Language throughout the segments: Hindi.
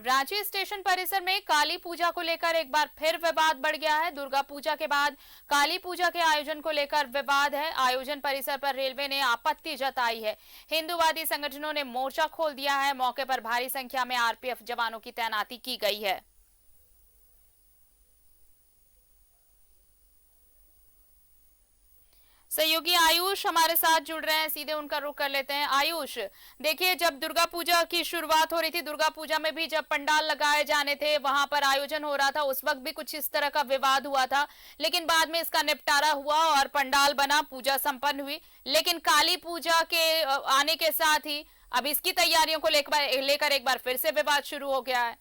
रांची स्टेशन परिसर में काली पूजा को लेकर एक बार फिर विवाद बढ़ गया है। दुर्गा पूजा के बाद काली पूजा के आयोजन को लेकर विवाद है। आयोजन परिसर पर रेलवे ने आपत्ति जताई है। हिंदूवादी संगठनों ने मोर्चा खोल दिया है। मौके पर भारी संख्या में आरपीएफ जवानों की तैनाती की गई है। सहयोगी आयुष हमारे साथ जुड़ रहे हैं, सीधे उनका रुख कर लेते हैं। आयुष, देखिए, जब दुर्गा पूजा की शुरुआत हो रही थी, दुर्गा पूजा में भी जब पंडाल लगाए जाने थे, वहां पर आयोजन हो रहा था, उस वक्त भी कुछ इस तरह का विवाद हुआ था, लेकिन बाद में इसका निपटारा हुआ और पंडाल बना, पूजा संपन्न हुई। लेकिन काली पूजा के आने के साथ ही अब इसकी तैयारियों को लेकर एक बार फिर से विवाद शुरू हो गया है।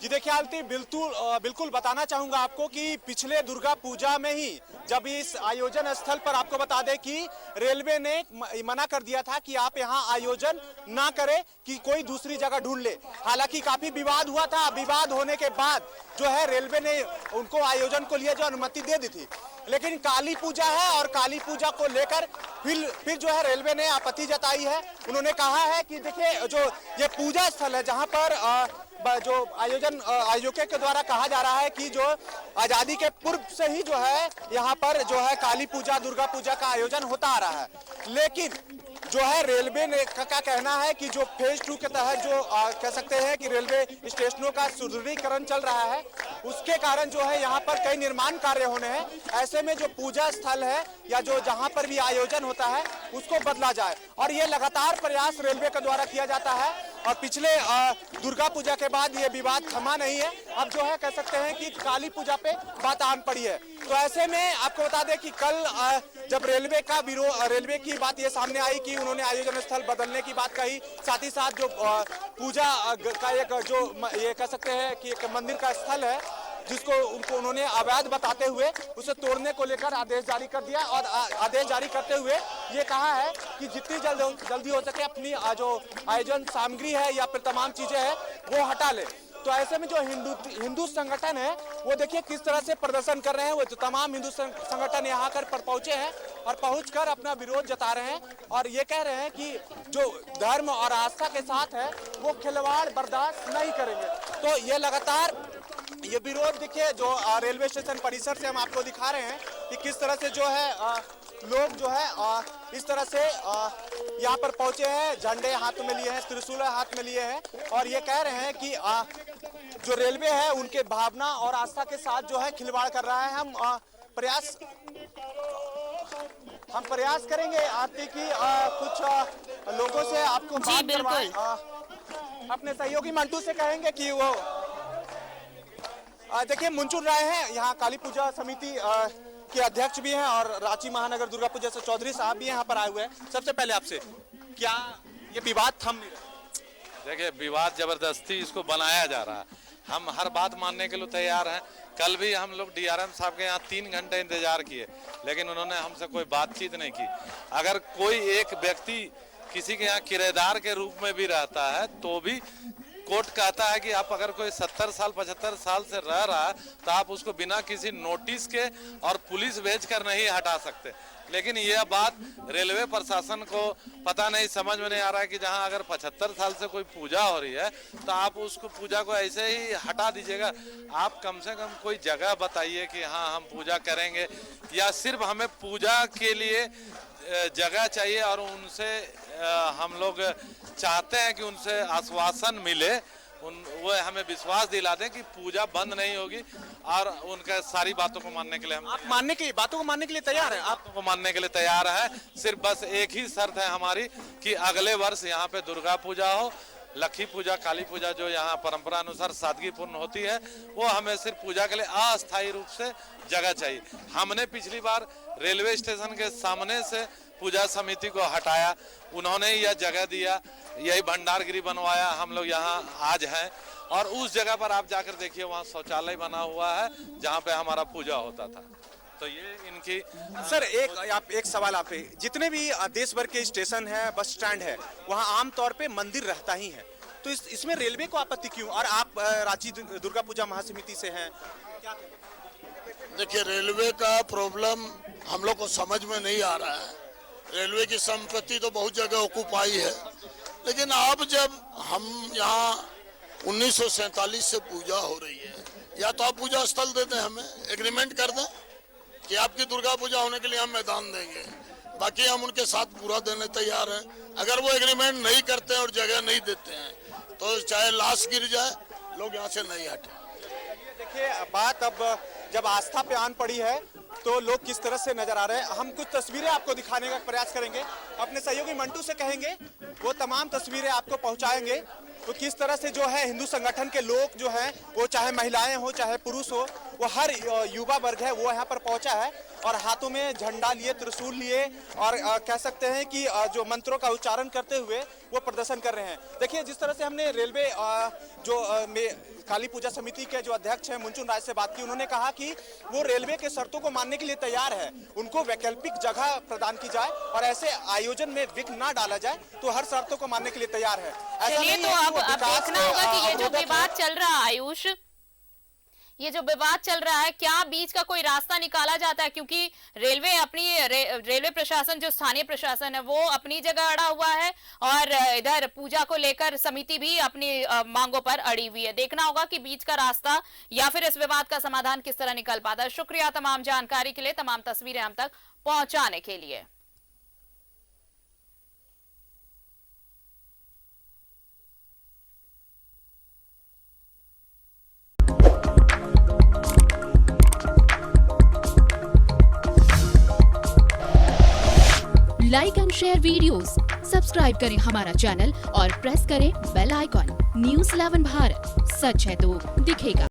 जी देखिए आलती, बिल्कुल बताना चाहूंगा आपको कि पिछले दुर्गा पूजा में ही जब इस आयोजन स्थल पर आपको बता दें कि रेलवे ने मना कर दिया था कि आप यहां आयोजन ना करें, कि कोई दूसरी जगह ढूंढ ले। हालांकि काफी विवाद हुआ था। विवाद होने के बाद जो है रेलवे ने उनको आयोजन को लिए जो अनुमति दे दी थी, लेकिन काली पूजा है और काली पूजा को लेकर फिर जो है रेलवे ने आपत्ति जताई है। उन्होंने कहा है कि देखिए, जो ये पूजा स्थल है जहां पर जो आयोजकों के द्वारा कहा जा रहा है कि जो आजादी के पूर्व से ही जो है यहाँ पर जो है काली पूजा दुर्गा पूजा का आयोजन होता आ रहा है, लेकिन जो है रेलवे ने का कहना है कि जो फेज 2 के तहत जो कह सकते हैं कि रेलवे स्टेशनों का सुदृढ़ीकरण चल रहा है, उसके कारण जो है यहाँ पर कई निर्माण कार्य होने हैं। ऐसे में जो पूजा स्थल है या जो जहाँ पर भी आयोजन होता है उसको बदला जाए, और ये लगातार प्रयास रेलवे के द्वारा किया जाता है। और पिछले दुर्गा पूजा के बाद ये विवाद थमा नहीं है। अब जो है कह सकते हैं कि काली पूजा पे बात आन पड़ी है। तो ऐसे में आपको बता दें कि कल जब रेलवे की बात ये सामने आई कि उन्होंने आयोजन स्थल बदलने की बात कही, साथ ही साथ जो पूजा का एक जो ये कह सकते हैं कि एक मंदिर का स्थल है जिसको उन्होंने अवैध बताते हुए उसे तोड़ने को लेकर आदेश जारी कर दिया, और आदेश जारी करते हुए ये कहा है कि जितनी जल्दी हो सके अपनी जो आयोजन सामग्री है या फिर तमाम चीजें हैं वो हटा ले। तो ऐसे में जो हिंदू संगठन है वो देखिए किस तरह से प्रदर्शन कर रहे हैं। वो जो तमाम हिंदू संगठन यहाँ पर पहुंचे हैं और पहुंचकर अपना विरोध जता रहे हैं, और ये कह रहे हैं कि जो धर्म और आस्था के साथ है वो खिलवाड़ बर्दाश्त नहीं करेंगे। तो ये लगातार ये विरोध देखिए जो रेलवे स्टेशन परिसर से हम आपको दिखा रहे हैं कि किस तरह से जो है लोग जो है इस तरह से यहाँ पर पहुंचे हैं, झंडे हाथ में लिए हैं, त्रिशूल हाथ में लिए हैं, और ये कह रहे हैं कि जो रेलवे है उनके भावना और आस्था के साथ जो है खिलवाड़ कर रहा है। हम प्रयास करेंगे आरती की कुछ लोगों से आपको बात करवाएं। अपने सहयोगी मंटू से कहेंगे कि वो देखिए मुंचुर राय हैं, यहाँ काली पूजा समिति के अध्यक्ष भी हैं और रांची महानगर दुर्गा पूजा से चौधरी साहब भी यहाँ पर आए हुए हैं। सबसे पहले आपसे, क्या ये विवाद थम नहीं रहा? देखिए, विवाद जबरदस्ती इसको बनाया जा रहा है। हम हर बात मानने के लिए तैयार हैं। कल भी हम लोग डीआरएम साहब के यहाँ 3 घंटे इंतजार किए, लेकिन उन्होंने हमसे कोई बातचीत नहीं की। अगर कोई एक व्यक्ति किसी के यहाँ किराएदार के रूप में भी रहता है तो भी कोर्ट कहता है कि आप अगर कोई 70 साल 75 साल से रह रहा है तो आप उसको बिना किसी नोटिस के और पुलिस भेजकर नहीं हटा सकते। लेकिन यह बात रेलवे प्रशासन को पता नहीं, समझ में नहीं आ रहा है कि जहां अगर 75 साल से कोई पूजा हो रही है तो आप उसको पूजा को ऐसे ही हटा दीजिएगा। आप कम से कम कोई जगह बताइए कि हाँ हम पूजा करेंगे, या सिर्फ हमें पूजा के लिए जगह चाहिए और उनसे हम लोग चाहते हैं कि उनसे आश्वासन मिले, वो हमें विश्वास दिला दें कि पूजा बंद नहीं होगी, और उनके सारी बातों को मानने के लिए हम बातों को मानने के लिए तैयार हैं? आप को मानने के लिए तैयार है। सिर्फ बस एक ही शर्त है हमारी कि अगले वर्ष यहाँ पे दुर्गा पूजा हो, लक्ष्मी पूजा, काली पूजा जो यहाँ परंपरा अनुसार सादगीपूर्ण होती है, वो हमें सिर्फ पूजा के लिए अस्थायी रूप से जगह चाहिए। हमने पिछली बार रेलवे स्टेशन के सामने से पूजा समिति को हटाया, उन्होंने यह जगह दिया, यही भंडारगिरी बनवाया, हम लोग यहाँ आज हैं, और उस जगह पर आप जाकर देखिए वहाँ शौचालय बना हुआ है जहाँ पे हमारा पूजा होता था। तो ये इनकी सर एक सवाल आप पे, जितने भी देश भर के स्टेशन है, बस स्टैंड है, वहाँ आमतौर पे मंदिर रहता ही है, तो इसमें रेलवे को आपत्ति क्यों? और आप रांची दुर्गा पूजा महासमिति से हैं, क्या? देखिए, रेलवे का प्रॉब्लम हम लोग को समझ में नहीं आ रहा है। रेलवे की संपत्ति तो बहुत जगह ऑक्युपाई है, लेकिन अब जब हम यहाँ 1947 से पूजा हो रही है, या तो आप पूजा स्थल दे दें, हमें एग्रीमेंट कर दें कि आपकी दुर्गा पूजा होने के लिए हम मैदान देंगे, बाकी हम उनके साथ पूरा देने तैयार हैं। अगर वो एग्रीमेंट नहीं करते हैं और जगह नहीं देते हैं तो चाहे लाश गिर जाए, लोग यहाँ से नहीं हटे। देखिए बात अब जब आस्था पे आन पड़ी है तो लोग किस तरह से नजर आ रहे हैं। हम कुछ तस्वीरें आपको दिखाने का प्रयास करेंगे, अपने सहयोगी मंटू से कहेंगे वो तमाम तस्वीरें आपको पहुंचाएंगे। तो किस तरह से जो है हिंदू संगठन के लोग जो हैं, वो चाहे महिलाएं हो चाहे पुरुष हो, वो हर युवा वर्ग है वो यहाँ पर पहुंचा है और हाथों में झंडा लिए, त्रिशूल लिए और कह सकते हैं कि जो मंत्रों का उच्चारण करते हुए वो प्रदर्शन कर रहे हैं। देखिए जिस तरह से हमने रेलवे काली पूजा समिति के जो अध्यक्ष हैं मुंचुन राय से बात की, उन्होंने कहा कि वो रेलवे के शर्तों को मानने के लिए तैयार है, उनको वैकल्पिक जगह प्रदान की जाए और ऐसे आयोजन में विघ्न ना डाला जाए, तो हर शर्तों को मानने के लिए तैयार है। चलिए तो अब देखना होगा कि ये जो विवाद चल रहा है आयुष, ये जो विवाद चल रहा है, क्या बीच का कोई रास्ता निकाला जाता है? क्योंकि रेलवे प्रशासन जो स्थानीय प्रशासन है वो अपनी जगह अड़ा हुआ है और इधर पूजा को लेकर समिति भी अपनी मांगों पर अड़ी हुई है। देखना होगा कि बीच का रास्ता या फिर इस विवाद का समाधान किस तरह निकल पाता है। शुक्रिया तमाम जानकारी के लिए, तमाम तस्वीरें हम तक पहुंचाने के लिए। Like and share videos, subscribe करें हमारा चैनल और प्रेस करें बेल आइकॉन। न्यूज़ 11 भारत, सच है तो दिखेगा।